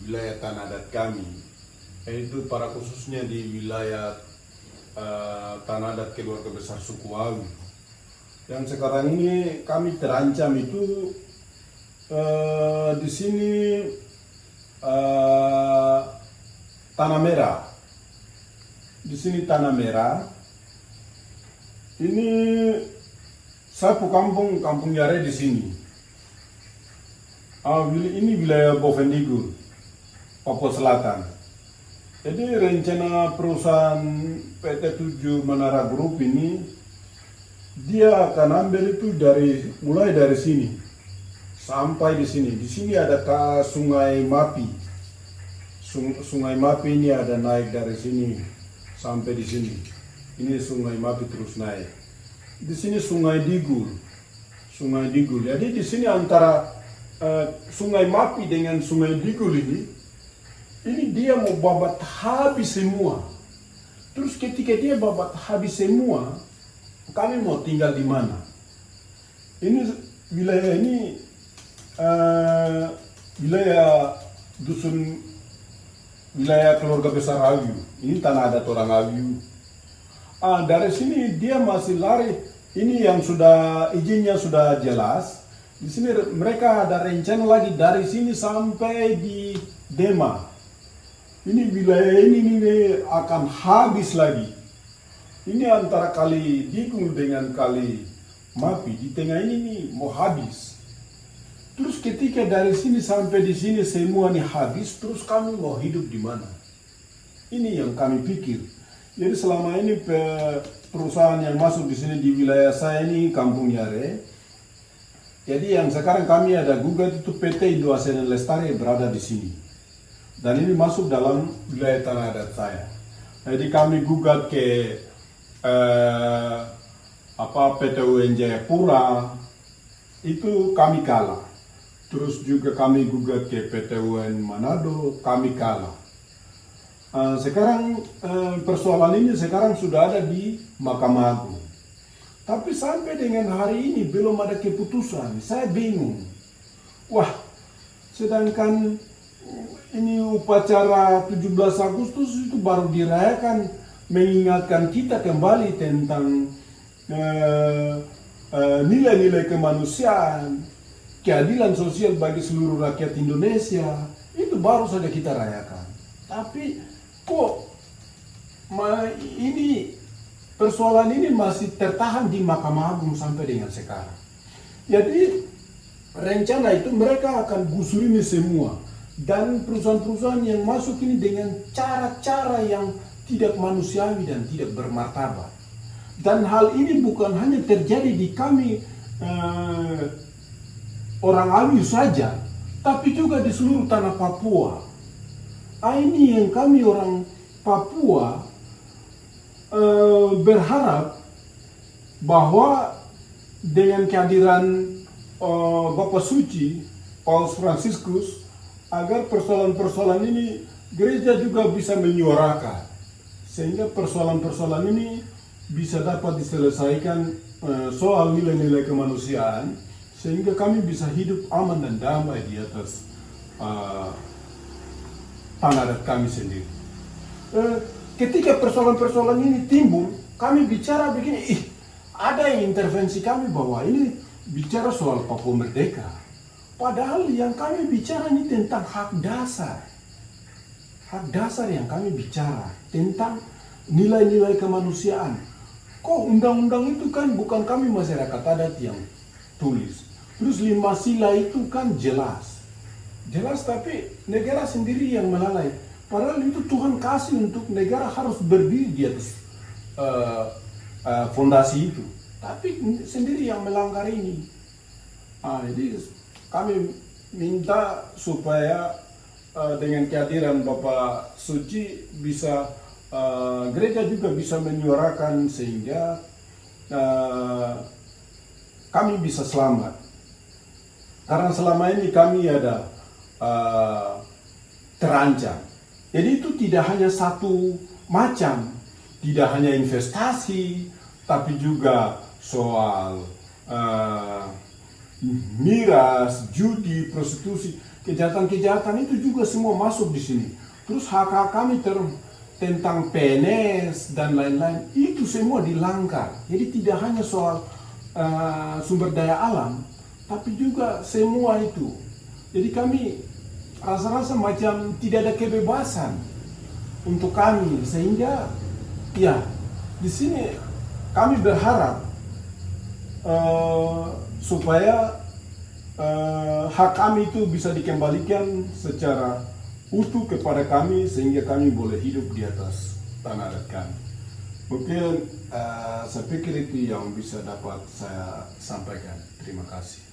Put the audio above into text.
wilayah tanah adat kami, yaitu para khususnya di wilayah tanah adat keluarga besar suku Wawi. Yang sekarang ini kami terancam itu di sini tanah merah. Di sini tanah merah. Ini sapu kampung Yare di sini. Ini wilayah Bovendigul, Papua Selatan. Jadi rencana perusahaan PT 7 Menara Group ini dia akan ambil itu mulai dari sini sampai di sini. Di sini ada Sungai Mapi. Sungai Mapi ini ada naik dari sini sampai di sini. Ini Sungai Mapi terus naik. Di sini Sungai Digul. Sungai Digul. Jadi di sini antara Sungai Mapi dengan Sungai Digul ini dia mau babat habis semua. Terus ketika dia babat habis semua, kami mau tinggal di mana? Ini wilayah ini wilayah dusun, wilayah keluarga besar Awiu. Ini tanah adat orang Awiu. Dari sini dia masih lari. Ini yang sudah izinnya sudah jelas. Di sini mereka ada rencana lagi dari sini sampai di Dema. Ini wilayah ini akan habis lagi. Ini antara kali Digul dengan kali Mapi di tengah ini nih mau habis. Terus ketika dari sini sampai di sini semua nih habis, terus kami mau hidup di mana? Ini yang kami pikir. Jadi selama ini perusahaan yang masuk di sini di wilayah saya ini Kampung Yare. Jadi yang sekarang kami ada gugat itu PT Indo ASEAN Lestari berada di sini. Dan ini masuk dalam wilayah tanah adat saya. Jadi kami gugat ke PT UN Jayapura, itu kami kalah. Terus juga kami gugat ke PT UN Manado, kami kalah. Sekarang persoalan ini sekarang sudah ada di Mahkamah Agung. Tapi sampai dengan hari ini belum ada keputusan. Saya bingung. Wah, sedangkan ini upacara 17 Agustus itu baru dirayakan, mengingatkan kita kembali tentang nilai-nilai kemanusiaan, keadilan sosial bagi seluruh rakyat Indonesia. Itu baru saja kita rayakan. Tapi kok ini persoalan ini masih tertahan di Mahkamah Agung sampai dengan sekarang. Jadi rencana itu mereka akan gusur ini semua. Dan perusahaan-perusahaan yang masuk ini dengan cara-cara yang tidak manusiawi dan tidak bermartabat. Dan hal ini bukan hanya terjadi di kami orang Awiu saja, tapi juga di seluruh tanah Papua. Ini yang kami orang Papua berharap bahwa dengan kehadiran Bapak Suci, Paus Fransiskus, agar persoalan-persoalan ini gereja juga bisa menyuarakan. Sehingga persoalan-persoalan ini bisa dapat diselesaikan soal nilai-nilai kemanusiaan. Sehingga kami bisa hidup aman dan damai di atas tanah adat kami sendiri. Ketika persoalan-persoalan ini timbul, kami bicara begini, ada yang intervensi kami bahwa ini bicara soal Papua Merdeka. Padahal yang kami bicara ini tentang hak dasar. Hak dasar yang kami bicara tentang nilai-nilai kemanusiaan. Kok undang-undang itu kan bukan kami masyarakat adat yang tulis. Terus 5 sila itu kan jelas. Jelas tapi negara sendiri yang melalai. Padahal itu Tuhan kasih untuk negara harus berdiri di atas fondasi itu. Tapi sendiri yang melanggar ini. Jadi kami minta supaya dengan kehadiran Bapak Suci bisa gereja juga bisa menyuarakan sehingga kami bisa selamat. Karena selama ini kami ada terancam. Jadi itu tidak hanya satu macam, tidak hanya investasi, tapi juga soal miras, judi, prostitusi. kejahatan-kejahatan itu juga semua masuk di sini. Terus hak-hak kami tentang PNS dan lain-lain itu semua dilanggar. Jadi tidak hanya soal sumber daya alam, tapi juga semua itu. Jadi kami rasa-rasa macam tidak ada kebebasan untuk kami, sehingga ya di sini kami berharap supaya hak kami itu bisa dikembalikan secara utuh kepada kami, sehingga kami boleh hidup di atas tanah adat kami. Mungkin saya pikir itu yang bisa dapat saya sampaikan. Terima kasih.